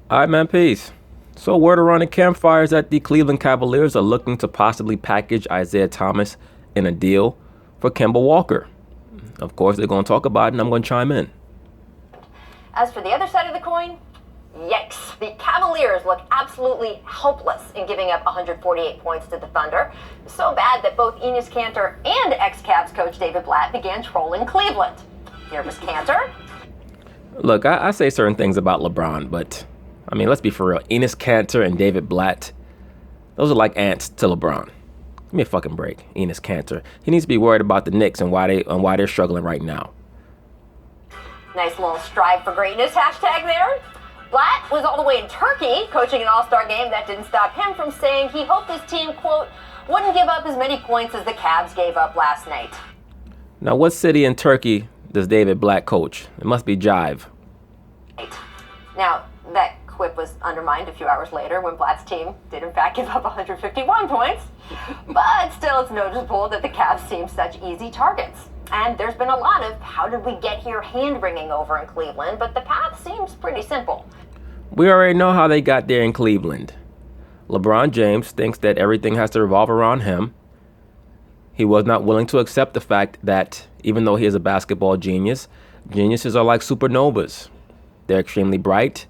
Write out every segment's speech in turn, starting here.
All right, man, peace. So, word around the campfire is that the Cleveland Cavaliers are looking to possibly package Isaiah Thomas in a deal for Kemba Walker. Of course, they're going to talk about it, and I'm going to chime in. As for the other side of the coin, yikes. The Cavaliers look absolutely helpless in giving up 148 points to the Thunder. So bad that both Enes Kanter and ex-Cavs coach David Blatt began trolling Cleveland. Here was Kanter. Look, I say certain things about LeBron, but, I mean, let's be for real. Enes Kanter and David Blatt, those are like ants to LeBron. Give me a fucking break, Enes Kanter. He needs to be worried about the Knicks and why they're struggling right now. Nice little strive for greatness hashtag there. Blatt was all the way in Turkey coaching an all-star game. That didn't stop him from saying he hoped his team, quote, wouldn't give up as many points as the Cavs gave up last night. Now, what city in Turkey does David Blatt coach? It must be Jive. Now, that quip was undermined a few hours later when Blatt's team did in fact give up 151 points. But still, it's noticeable that the Cavs seem such easy targets. And there's been a lot of how did we get here hand-wringing over in Cleveland, but the path seems pretty simple. We already know how they got there in Cleveland. LeBron James thinks that everything has to revolve around him. He was not willing to accept the fact that even though he is a basketball genius, geniuses are like supernovas. They're extremely bright,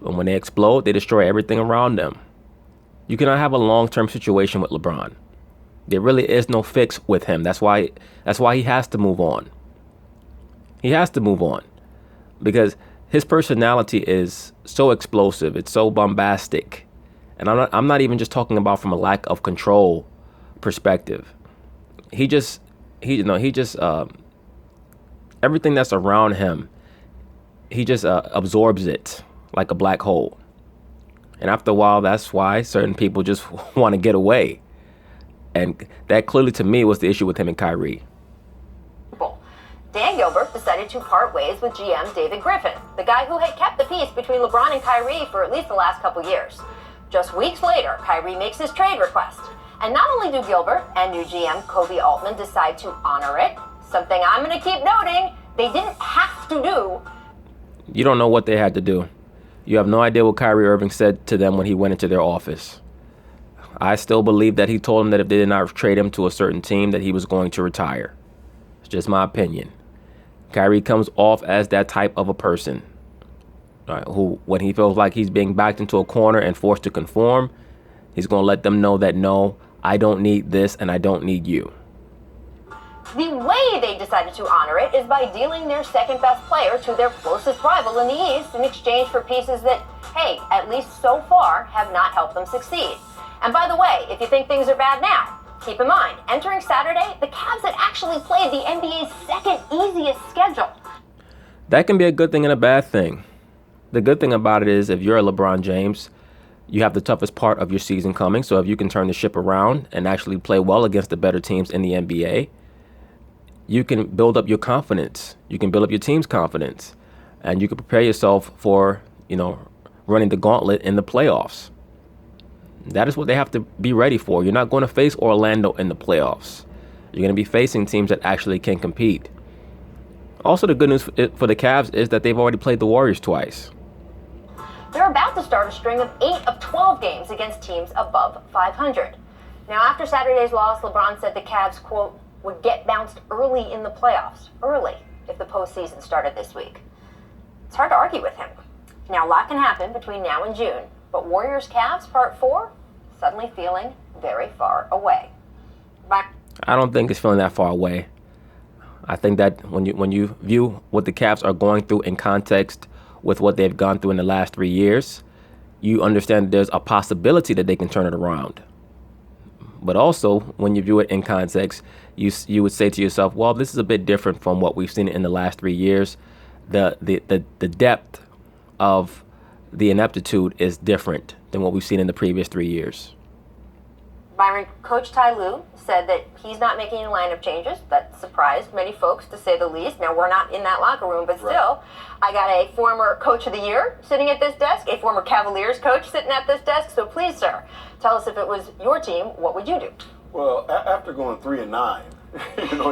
and when they explode, they destroy everything around them. You cannot have a long-term situation with LeBron. There really is no fix with him. That's why he has to move on. He has to move on because his personality is so explosive. It's so bombastic. And I'm not even just talking about from a lack of control perspective. He just everything that's around him, he just absorbs it like a black hole. And after a while, that's why certain people just want to get away. And that clearly, to me, was the issue with him and Kyrie. Dan Gilbert decided to part ways with GM David Griffin, the guy who had kept the peace between LeBron and Kyrie for at least the last couple years. Just weeks later, Kyrie makes his trade request. And not only do Gilbert and new GM Kobe Altman decide to honor it, something I'm going to keep noting, they didn't have to do. You don't know what they had to do. You have no idea what Kyrie Irving said to them when he went into their office. I still believe that he told them that if they did not trade him to a certain team, that he was going to retire. It's just my opinion. Kyrie comes off as that type of a person, who, when he feels like he's being backed into a corner and forced to conform, he's going to let them know that, no, I don't need this and I don't need you. The way they decided to honor it is by dealing their second best player to their closest rival in the East in exchange for pieces that, hey, at least so far, have not helped them succeed. And by the way, if you think things are bad now, keep in mind, entering Saturday, the Cavs had actually played the NBA's second easiest schedule. That can be a good thing and a bad thing. The good thing about it is if you're a LeBron James, you have the toughest part of your season coming. So if you can turn the ship around and actually play well against the better teams in the NBA, you can build up your confidence. You can build up your team's confidence. And you can prepare yourself for, running the gauntlet in the playoffs. That is what they have to be ready for. You're not going to face Orlando in the playoffs. You're going to be facing teams that actually can compete. Also, the good news for the Cavs is that they've already played the Warriors twice. They're about to start a string of 8 of 12 games against teams above 500. Now, after Saturday's loss, LeBron said the Cavs, quote, would get bounced early in the playoffs, if the postseason started this week. It's hard to argue with him. Now, a lot can happen between now and June, but Warriors-Cavs Part 4, suddenly feeling very far away. Bye. I don't think it's feeling that far away. I think that when you view what the Cavs are going through in context with what they've gone through in the last 3 years, you understand that there's a possibility that they can turn it around. But also, when you view it in context, you would say to yourself, well, this is a bit different from what we've seen in the last 3 years. The depth of the ineptitude is different than what we've seen in the previous 3 years. Byron, Coach Ty Lue said that he's not making any lineup changes. That surprised many folks, to say the least. Now, we're not in that locker room, but still, I got a former Coach of the Year sitting at this desk, a former Cavaliers coach sitting at this desk. So please, sir, tell us if it was your team, what would you do? Well, after going 3-9,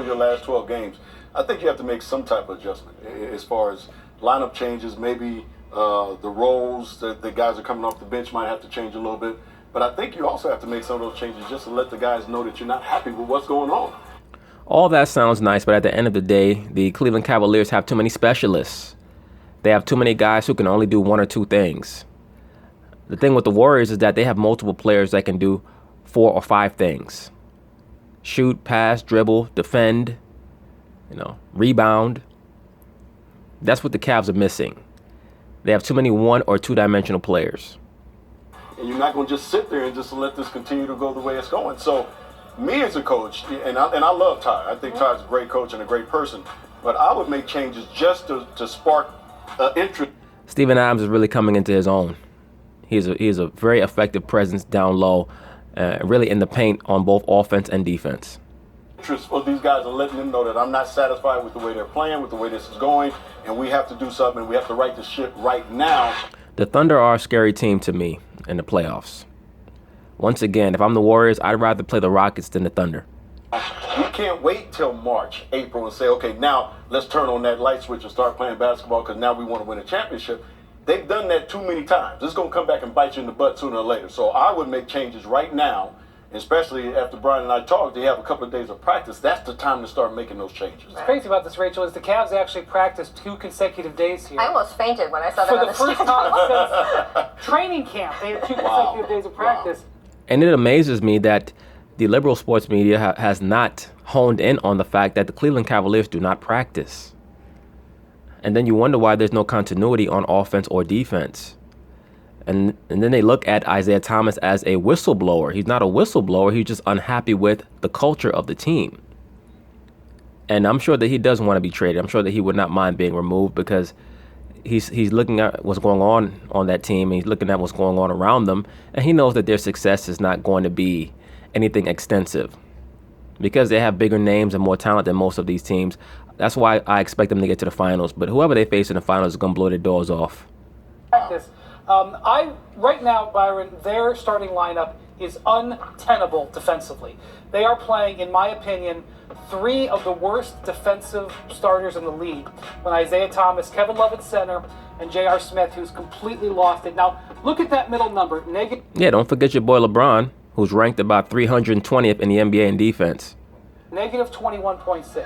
your last 12 games, I think you have to make some type of adjustment as far as lineup changes, maybe The roles that the guys are coming off the bench might have to change a little bit. But I think you also have to make some of those changes just to let the guys know that you're not happy with what's going on. All that sounds nice, but at the end of the day, the Cleveland Cavaliers have too many specialists. They have too many guys who can only do one or two things. The thing with the Warriors is that they have multiple players that can do 4 or 5 things. Shoot, pass, dribble, defend, rebound. That's what the Cavs are missing. They have too many 1 or 2 dimensional players. And you're not going to just sit there and just let this continue to go the way it's going. So, me as a coach, and I love Ty. I think Ty's a great coach and a great person. But I would make changes just to spark interest. Steven Adams is really coming into his own. He's a very effective presence down low, really in the paint on both offense and defense. Interest for these guys and letting them know that I'm not satisfied with the way they're playing, with the way this is going, and we have to do something, and we have to right the ship right now. The Thunder are a scary team to me in the playoffs. Once again, if I'm the Warriors, I'd rather play the Rockets than the Thunder. We can't wait till March, April, and say, okay, now let's turn on that light switch and start playing basketball because now we want to win a championship. They've done that too many times. It's going to come back and bite you in the butt sooner or later. So I would make changes right now, especially after Brian and I talked. They have a couple of days of practice. That's the time to start making those changes. What's crazy about this, Rachel, is the Cavs actually practiced 2 consecutive days here. I almost fainted when I saw that For on the the first schedule. time since training camp, they had 2 consecutive days of practice. And it amazes me that the liberal sports media has not honed in on the fact that the Cleveland Cavaliers do not practice. And then you wonder why there's no continuity on offense or defense. And then they look at Isaiah Thomas as a whistleblower. He's not a whistleblower. He's just unhappy with the culture of the team. And I'm sure that he doesn't want to be traded. I'm sure that he would not mind being removed because he's looking at what's going on that team. And he's looking at what's going on around them. And he knows that their success is not going to be anything extensive because they have bigger names and more talent than most of these teams. That's why I expect them to get to the finals. But whoever they face in the finals is going to blow their doors off. Right now, Byron, their starting lineup is untenable defensively. They are playing, in my opinion, 3 of the worst defensive starters in the league. When Isaiah Thomas, Kevin Love at center, and J.R. Smith, who's completely lost it. Now, look at that middle number. Yeah, don't forget your boy LeBron, who's ranked about 320th in the NBA in defense. Negative 21.6.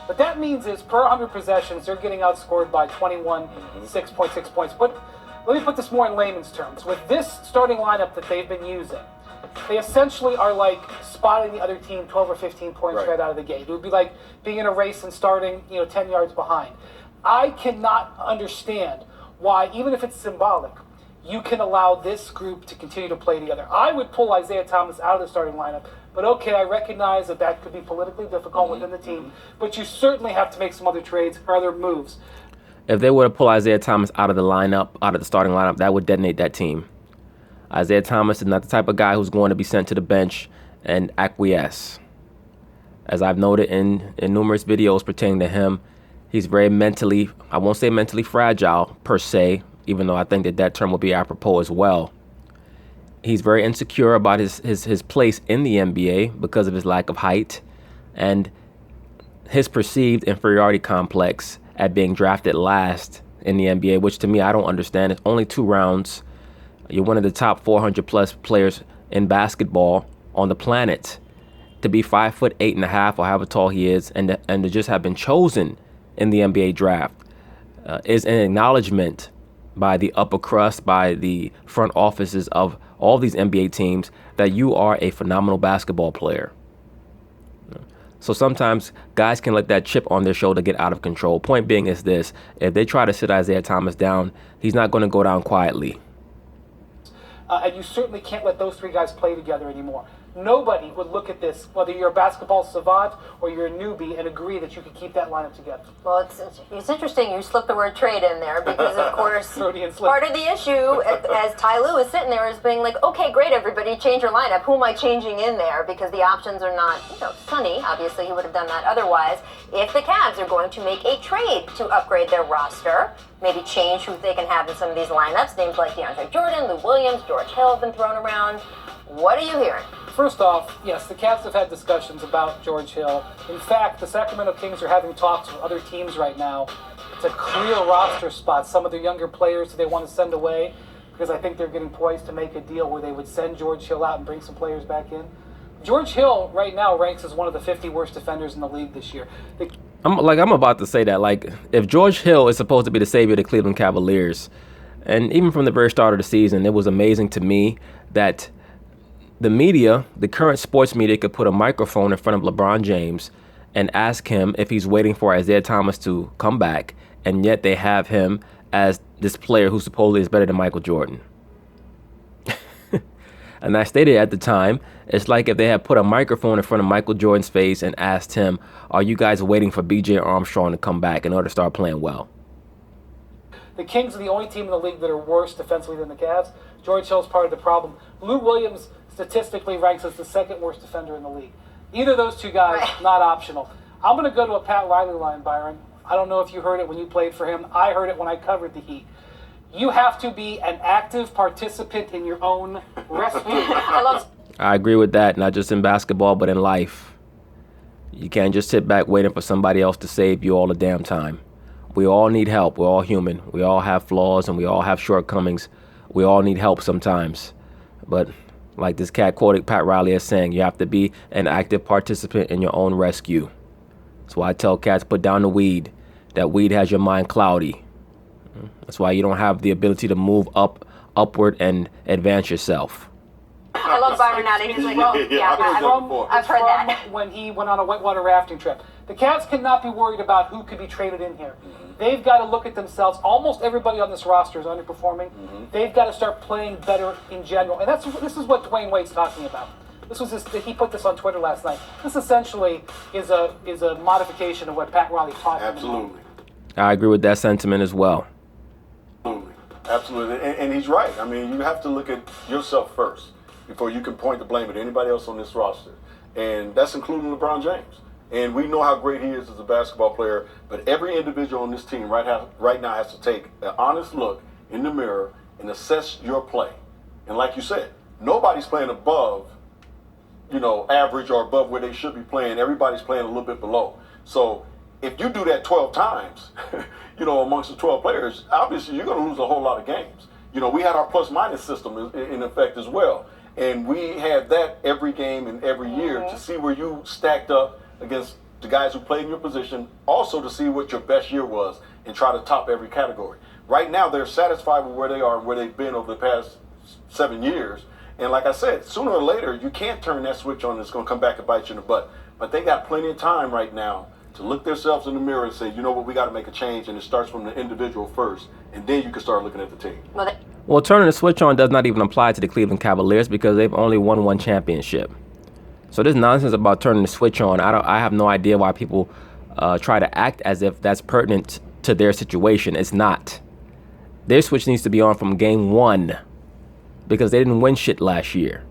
What that means is per 100 possessions, they're getting outscored by 6.6 points. But let me put this more in layman's terms. With this starting lineup that they've been using, they essentially are like spotting the other team 12 or 15 points right out of the gate. It would be like being in a race and starting 10 yards behind. I cannot understand why, even if it's symbolic, you can allow this group to continue to play together. I would pull Isaiah Thomas out of the starting lineup, but okay, I recognize that could be politically difficult within the team, but you certainly have to make some other trades or other moves. If they were to pull Isaiah Thomas out of the lineup, out of the starting lineup, that would detonate that team. Isaiah Thomas is not the type of guy who's going to be sent to the bench and acquiesce. As I've noted in numerous videos pertaining to him, he's very mentally, I won't say mentally fragile per se, even though I think that term will be apropos as well. He's very insecure about his place in the NBA because of his lack of height and his perceived inferiority complex at being drafted last in the NBA, which to me, I don't understand. It's only 2 rounds. You're one of the top 400 plus players in basketball on the planet. To be 5'8.5" or however tall he is, and to just have been chosen in the NBA draft is an acknowledgement by the upper crust, by the front offices of all these NBA teams, that you are a phenomenal basketball player. So sometimes guys can let that chip on their shoulder get out of control. Point being is this: if they try to sit Isaiah Thomas down, he's not going to go down quietly. And you certainly can't let those 3 guys play together anymore. Nobody would look at this, whether you're a basketball savant or you're a newbie, and agree that you could keep that lineup together. Well, it's interesting you slipped the word trade in there because, of course, part of the issue, as Ty Lue is sitting there, is being like, okay, great, everybody, change your lineup. Who am I changing in there? Because the options are not, sunny. Obviously, he would have done that otherwise. If the Cavs are going to make a trade to upgrade their roster, maybe change who they can have in some of these lineups, names like DeAndre Jordan, Lou Williams, George Hill have been thrown around. What are you hearing? First off, yes, the Cavs have had discussions about George Hill. In fact, the Sacramento Kings are having talks with other teams right now to clear roster spots. Some of their younger players who they want to send away, because I think they're getting poised to make a deal where they would send George Hill out and bring some players back in. George Hill right now ranks as one of the 50 worst defenders in the league this year. I'm about to say that, like, if George Hill is supposed to be the savior of the Cleveland Cavaliers, and even from the very start of the season, it was amazing to me that the media, the current sports media, could put a microphone in front of LeBron James and ask him if he's waiting for Isaiah Thomas to come back, and yet they have him as this player who supposedly is better than Michael Jordan. And I stated at the time, it's like if they had put a microphone in front of Michael Jordan's face and asked him, are you guys waiting for B.J. Armstrong to come back in order to start playing well? The Kings are the only team in the league that are worse defensively than the Cavs. George Hill's part of the problem. Lou Williams statistically ranks as the second worst defender in the league. Either of those two guys, not optional. I'm going to go to a Pat Riley line, Byron. I don't know if you heard it when you played for him. I heard it when I covered the Heat. You have to be an active participant in your own rescue. I agree with that, not just in basketball, but in life. You can't just sit back waiting for somebody else to save you all the damn time. We all need help. We're all human. We all have flaws and we all have shortcomings. We all need help sometimes. But like this cat quoted Pat Riley as saying, you have to be an active participant in your own rescue. That's why I tell cats, put down the weed. That weed has your mind cloudy. That's why you don't have the ability to move upward and advance yourself. I love Byron now. He's like, oh, yeah, I've heard that. When he went on a whitewater rafting trip. The Cavs cannot be worried about who could be traded in here. They've got to look at themselves. Almost everybody on this roster is underperforming. They've got to start playing better in general. And this is what Dwayne Wade's talking about. He put this on Twitter last night. This essentially is a modification of what Pat Riley taught him. Absolutely. I agree with that sentiment as well. Absolutely. And he's right. I mean, you have to look at yourself first before you can point the blame at anybody else on this roster. And that's including LeBron James. And we know how great he is as a basketball player, but every individual on this team right now has to take an honest look in the mirror and assess your play. And like you said, nobody's playing above, average or above where they should be playing. Everybody's playing a little bit below. So if you do that 12 times, amongst the 12 players, obviously you're going to lose a whole lot of games. We had our plus-minus system in effect as well. And we had that every game and every year to see where you stacked up against the guys who played in your position, also to see what your best year was and try to top every category. Right now, they're satisfied with where they are and where they've been over the past 7 years. And like I said, sooner or later, you can't turn that switch on. It's going to come back and bite you in the butt. But they got plenty of time right now to look themselves in the mirror and say, you know what, we got to make a change, and it starts from the individual first, and then you can start looking at the team. Well, turning the switch on does not even apply to the Cleveland Cavaliers because they've only won one championship. So this nonsense about turning the switch on, I have no idea why people try to act as if that's pertinent to their situation. It's not. Their switch needs to be on from game one because they didn't win shit last year.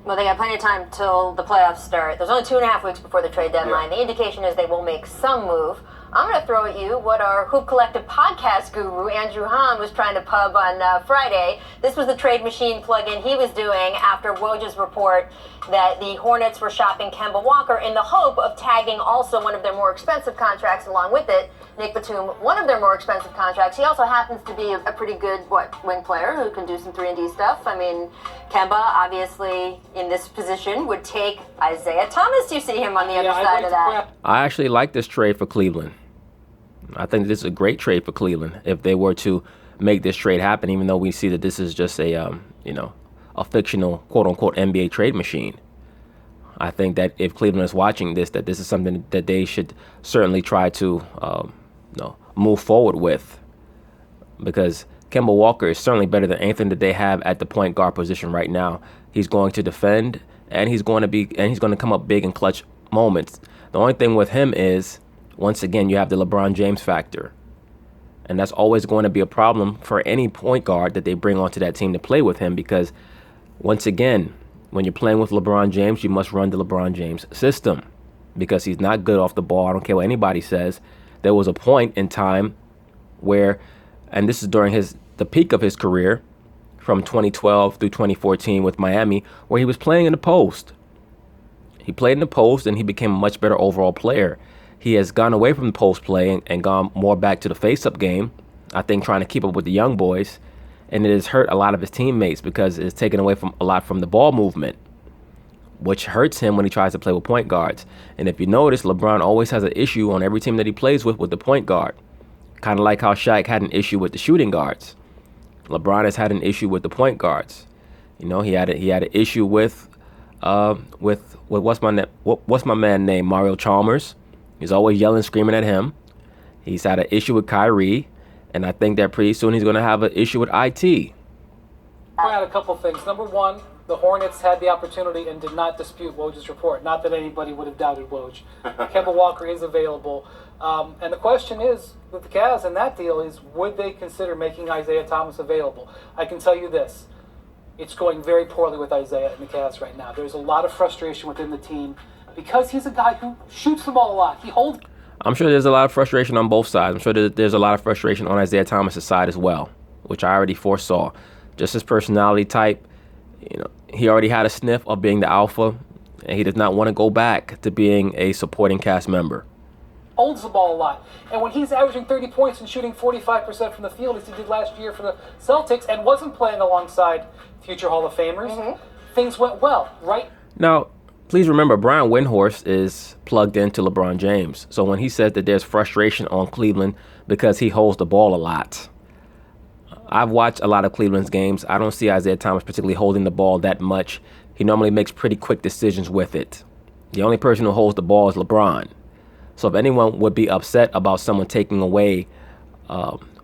Well, they got plenty of time till the playoffs start. There's only 2.5 weeks before the trade deadline. The indication is they will make some move. I'm going to throw at you what our Hoop Collective podcast guru, Andrew Hahn, was trying to pub on Friday. This was the trade machine plug-in he was doing after Woj's report that the Hornets were shopping Kemba Walker in the hope of tagging also one of their more expensive contracts along with it, Nick Batum, one of their more expensive contracts. He also happens to be a pretty good wing player who can do some 3-and-D stuff. I mean, Kemba, obviously, in this position, would take Isaiah Thomas. You see him on the other side of that. I actually like this trade for Cleveland. I think this is a great trade for Cleveland if they were to make this trade happen, even though we see that this is just a fictional, quote-unquote, NBA trade machine. I think that if Cleveland is watching this, that this is something that they should certainly try to move forward with, because Kemba Walker is certainly better than anything that they have at the point guard position right now. He's going to defend, and he's going to come up big in clutch moments. The only thing with him is, once again, you have the LeBron James factor. And that's always going to be a problem for any point guard that they bring onto that team to play with him, because, once again, when you're playing with LeBron James, you must run the LeBron James system, because he's not good off the ball. I don't care what anybody says. There was a point in time where, and this is during the peak of his career, from 2012 through 2014 with Miami, where he was playing in the post. He played in the post, and he became a much better overall player. he has gone away from the post play and gone more back to the face-up game, I think trying to keep up with the young boys. And it has hurt a lot of his teammates because it's taken away from a lot from the ball movement, which hurts him when he tries to play with point guards. And if you notice, LeBron always has an issue on every team that he plays with the point guard. Kind of like how Shaq had an issue with the shooting guards. LeBron has had an issue with the point guards. You know, he had an issue with what's my man name, Mario Chalmers. He's always yelling, screaming at him. He's had an issue with Kyrie, and I think that pretty soon he's going to have an issue with IT. Point out a couple things. Number one, the Hornets had the opportunity and did not dispute Woj's report. Not that anybody would have doubted Woj. Kemba Walker is available. And the question is, with the Cavs and that deal is, would they consider making Isaiah Thomas available? I can tell you this. It's going very poorly with Isaiah and the Cavs right now. There's a lot of frustration within the team because he's a guy who shoots the ball a lot. He holds. I'm sure there's a lot of frustration on both sides. I'm sure there's a lot of frustration on Isaiah Thomas' side as well, which I already foresaw. Just his personality type, you know, he already had a sniff of being the alpha, and he does not want to go back to being a supporting cast member. Holds the ball a lot. And when he's averaging 30 points and shooting 45% from the field, as he did last year for the Celtics, and wasn't playing alongside future Hall of Famers, things went well, right? Now, please remember, Brian Windhorst is plugged into LeBron James. So when he says that there's frustration on Cleveland because he holds the ball a lot, I've watched a lot of Cleveland's games. I don't see Isaiah Thomas particularly holding the ball that much. He normally makes pretty quick decisions with it. The only person who holds the ball is LeBron. So if anyone would be upset about someone taking away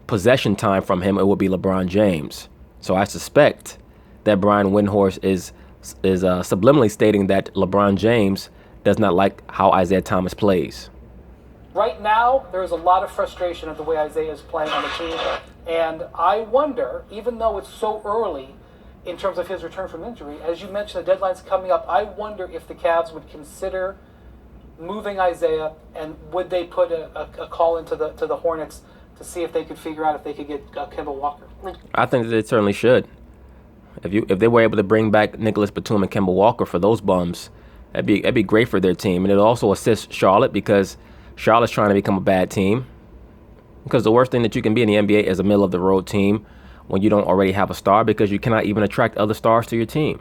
possession time from him, it would be LeBron James. So I suspect that Brian Windhorst is subliminally stating that LeBron James does not like how Isaiah Thomas plays. Right now, there is a lot of frustration at the way Isaiah is playing on the team. And I wonder, even though it's so early in terms of his return from injury, as you mentioned, the deadline's coming up, I wonder if the Cavs would consider moving Isaiah, and would they put a call into the Hornets to see if they could figure out if they could get Kemba Walker? I think that they certainly should. If they were able to bring back Nicholas Batum and Kemba Walker for those bums, that'd be great for their team, and it'll also assist Charlotte because Charlotte's trying to become a bad team. Because the worst thing that you can be in the NBA is a middle of the road team when you don't already have a star, because you cannot even attract other stars to your team.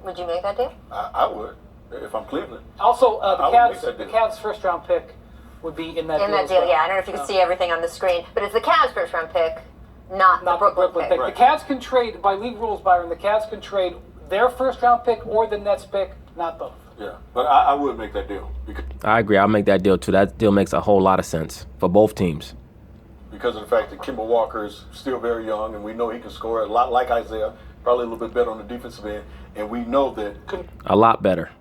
Would you make that deal? I would, if I'm Cleveland. Also, I would make that the deal. Cavs' first-round pick would be in that deal. In that as deal, well. yeah. I don't know if you can see everything on the screen, but it's the Cavs' first-round pick, not the Brooklyn pick. Right. The Cavs can trade, by league rules, Byron, the Cavs can trade their first-round pick or the Nets pick, not both. Yeah, but I would make that deal I agree. I'll make that deal too. That deal makes a whole lot of sense for both teams. because of the fact that Kemba Walker is still very young, and we know he can score a lot like Isaiah, probably a little bit better on the defensive end, and we know that A lot better.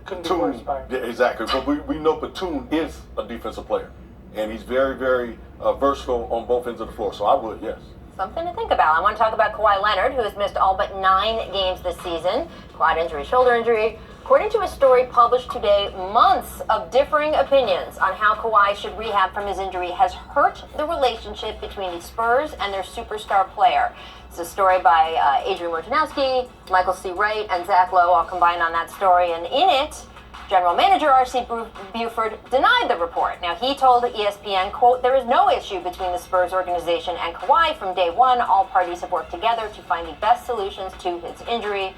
Couldn't be worse, Batum, Byron. yeah, exactly. But we know Batum is a defensive player, and he's very, very versatile on both ends of the floor. So I would, yes. Something to think about. I want to talk about Kawhi Leonard, who has missed all but 9 games this season. Quad injury, shoulder injury. According to a story published today, months of differing opinions on how Kawhi should rehab from his injury has hurt the relationship between the Spurs and their superstar player. It's a story by Adrian Wojnarowski, Michael C. Wright, and Zach Lowe all combined on that story. And in it, General Manager R.C. Buford denied the report. Now, he told ESPN, quote, "There is no issue between the Spurs organization and Kawhi. From day one, all parties have worked together to find the best solutions to his injury."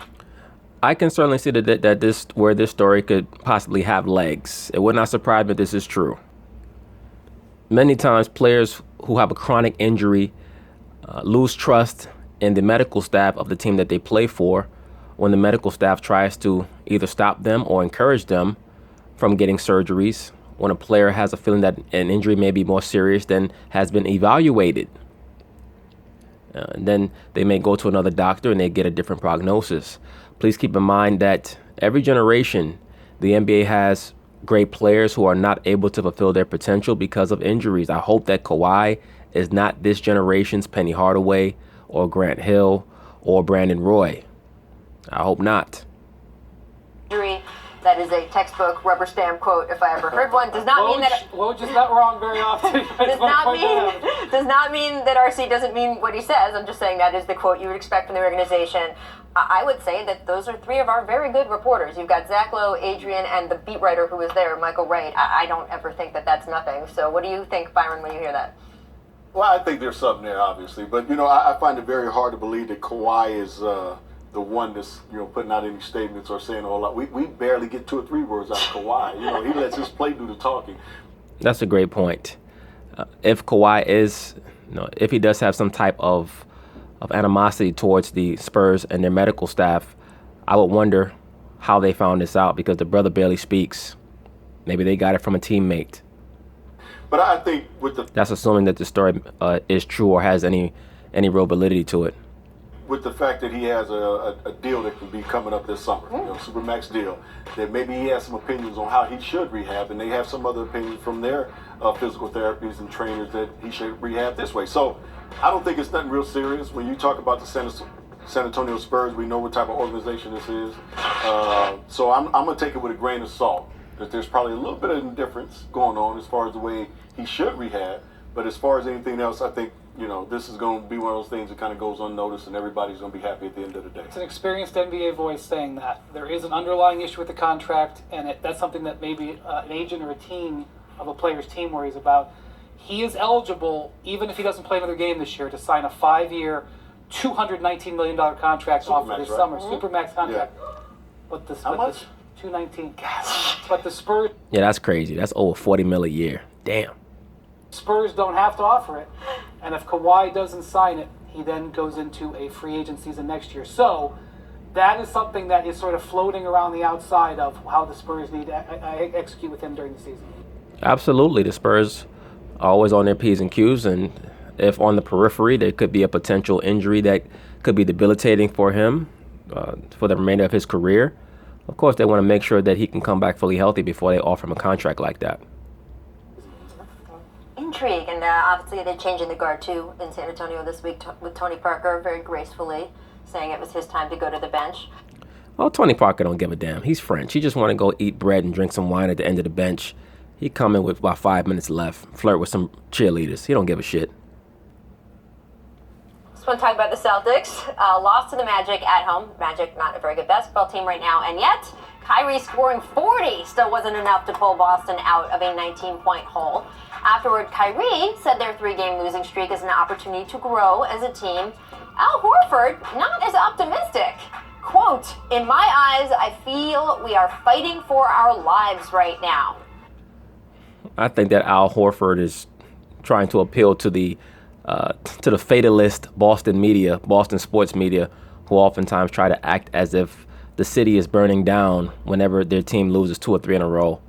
I can certainly see that this story could possibly have legs. It would not surprise me if this is true. Many times, players who have a chronic injury lose trust in the medical staff of the team that they play for when the medical staff tries to either stop them or encourage them from getting surgeries, when a player has a feeling that an injury may be more serious than has been evaluated. And then they may go to another doctor and they get a different prognosis. Please keep in mind that every generation, the NBA has great players who are not able to fulfill their potential because of injuries. I hope that Kawhi is not this generation's Penny Hardaway or Grant Hill or Brandon Roy. I hope not. Injury That is a textbook rubber stamp quote if I ever heard one. Does not mean that Woj is not wrong very often. does not mean that RC doesn't mean what he says. I'm just saying that is the quote you would expect from the organization. I would say that those are three of our very good reporters. You've got Zach Lowe, Adrian, and the beat writer who was there, Michael Wright. I don't ever think that that's nothing. So what do you think, Byron, when you hear that? Well, I think there's something there, obviously. But, I find it very hard to believe that Kawhi is the one that's, putting out any statements or saying a whole lot. We barely get 2 or 3 words out of Kawhi. He lets his play do the talking. That's a great point. If Kawhi is, if he does have some type of animosity towards the Spurs and their medical staff, I would wonder how they found this out, because the brother barely speaks. Maybe they got it from a teammate. But I think that's assuming that the story is true or has any real validity to it. With the fact that he has a deal that can be coming up this summer, Supermax deal, that maybe he has some opinions on how he should rehab, and they have some other opinions from their physical therapists and trainers that he should rehab this way. So I don't think it's nothing real serious. When you talk about the San Antonio Spurs, we know what type of organization this is. So I'm going to take it with a grain of salt, that there's probably a little bit of indifference going on as far as the way he should rehab. But as far as anything else, I think, this is going to be one of those things that kind of goes unnoticed, and everybody's going to be happy at the end of the day. It's an experienced NBA voice saying that. There is an underlying issue with the contract, and that's something that maybe an agent or a team of a player's team worries about. He is eligible, even if he doesn't play another game this year, to sign a 5-year, $219 million contract offer this summer. Supermax contract. Yeah. But How much? $219. But the Spurs... Yeah, that's crazy. That's over $40 million a year. Damn. Spurs don't have to offer it, and if Kawhi doesn't sign it, he then goes into a free agent season next year. So that is something that is sort of floating around the outside of how the Spurs need to execute with him during the season. Absolutely. The Spurs are always on their P's and Q's, and if on the periphery there could be a potential injury that could be debilitating for him for the remainder of his career, of course they want to make sure that he can come back fully healthy before they offer him a contract like that. Intrigue, and obviously they're changing the guard too in San Antonio this week with Tony Parker very gracefully saying it was his time to go to the bench. Well, Tony Parker don't give a damn. He's French. He just want to go eat bread and drink some wine at the end of the bench. He come in with about 5 minutes left, flirt with some cheerleaders. He don't give a shit. Just want to talk about the Celtics. Lost to the Magic at home. Magic not a very good basketball team right now, and yet Kyrie scoring 40 still wasn't enough to pull Boston out of a 19-point hole. Afterward, Kyrie said their 3-game losing streak is an opportunity to grow as a team. Al Horford, not as optimistic. Quote, "In my eyes, I feel we are fighting for our lives right now." I think that Al Horford is trying to appeal to the fatalist Boston sports media, who oftentimes try to act as if the city is burning down whenever their team loses 2 or 3 in a row.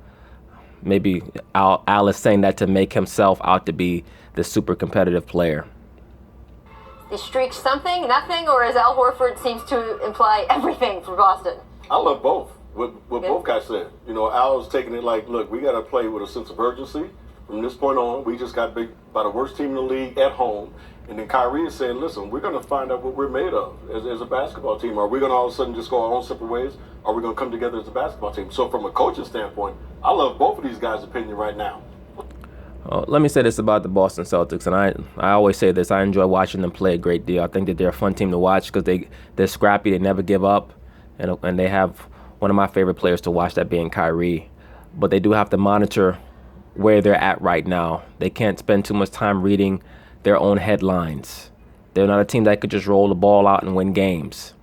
Maybe Al is saying that to make himself out to be the super competitive player. Is streak something, nothing, or as Al Horford seems to imply everything for Boston? I love both. What both guys said. Al's taking it like, look, we got to play with a sense of urgency. From this point on, we just got beat by the worst team in the league at home. And then Kyrie is saying, listen, we're going to find out what we're made of as a basketball team. Are we going to all of a sudden just go our own separate ways? Or are we going to come together as a basketball team? So from a coaching standpoint, I love both of these guys' opinion right now. Let me say this about the Boston Celtics, and I always say this, I enjoy watching them play a great deal. I think that they're a fun team to watch because they're scrappy, they never give up, and they have one of my favorite players to watch, that being Kyrie. But they do have to monitor where they're at right now. They can't spend too much time reading their own headlines. They're not a team that could just roll the ball out and win games.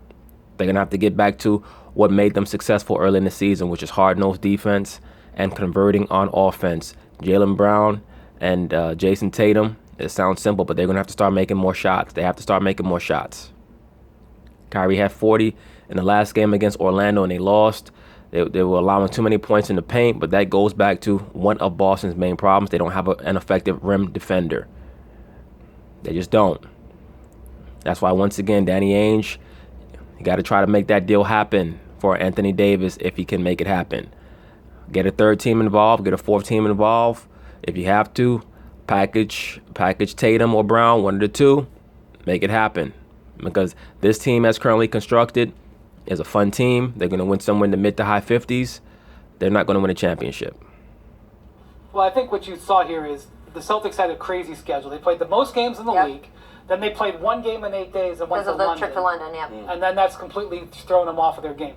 They're going to have to get back to what made them successful early in the season, which is hard-nosed defense and converting on offense. Jaylen Brown and Jason Tatum, it sounds simple, but they're going to have to start making more shots. They have to start making more shots. Kyrie had 40 in the last game against Orlando, and they lost. They were allowing too many points in the paint, but that goes back to one of Boston's main problems. They don't have an effective rim defender. They just don't. That's why, once again, Danny Ainge, you got to try to make that deal happen for Anthony Davis if he can make it happen. Get a third team involved, get a fourth team involved. If you have to, package Tatum or Brown, one of the two, make it happen. Because this team as currently constructed is a fun team. They're going to win somewhere in the mid to high 50s. they're not going to win a championship. Well, I think what you saw here is the Celtics had a crazy schedule. They played the most games in the league. Then they played one game in 8 days and went to London. Because of the trip to London, And then that's completely thrown them off of their game.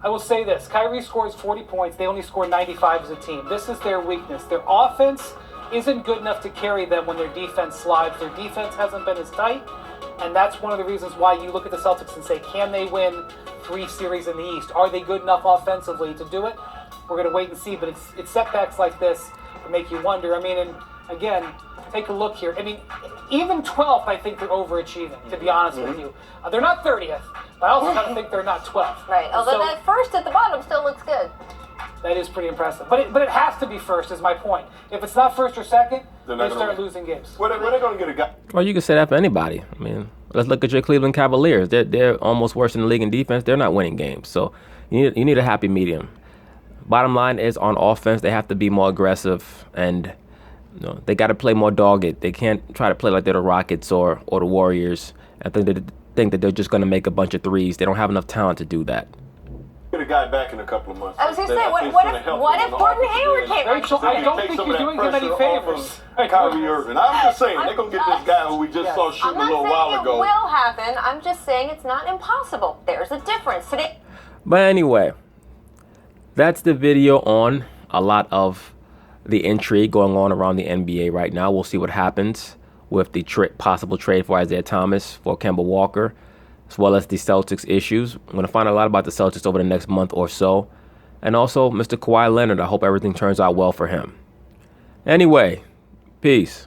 I will say this. Kyrie scores 40 points. They only score 95 as a team. This is their weakness. Their offense isn't good enough to carry them when their defense slides. Their defense hasn't been as tight. And that's one of the reasons why you look at the Celtics and say, can they win 3 series in the East? Are they good enough offensively to do it? We're going to wait and see. But it's setbacks like this that make you wonder. I mean, and again, take a look here. I mean, even 12th, I think they're overachieving, to be honest with you. They're not 30th, but I also kind of think they're not 12th. Right, although that first at the bottom still looks good. That is pretty impressive. But it has to be first, is my point. If it's not first or second, they start losing games. Where they going to get a guy? Well, you can say that for anybody. I mean, let's look at your Cleveland Cavaliers. They're almost worse in the league in defense. They're not winning games. So you need a happy medium. Bottom line is on offense, they have to be more aggressive, and they got to play more dogged. They can't try to play like they're the Rockets or the Warriors. I think that they're just going to make a bunch of threes. They don't have enough talent to do that. Get a guy back in a couple of months. I was going to say, what if Gordon Hayward came back? I don't think you're doing him any favors. Kyrie Irving. I'm just saying, they're going to get this guy who we just saw shooting a little while ago. I'm not saying it will happen. I'm just saying it's not impossible. There's a difference today. But anyway, that's the video on a lot of the intrigue going on around the NBA right now. We'll see what happens with the possible trade for Isaiah Thomas, for Kemba Walker, as well as the Celtics issues. I'm going to find out a lot about the Celtics over the next month or so. And also, Mr. Kawhi Leonard, I hope everything turns out well for him. Anyway, peace.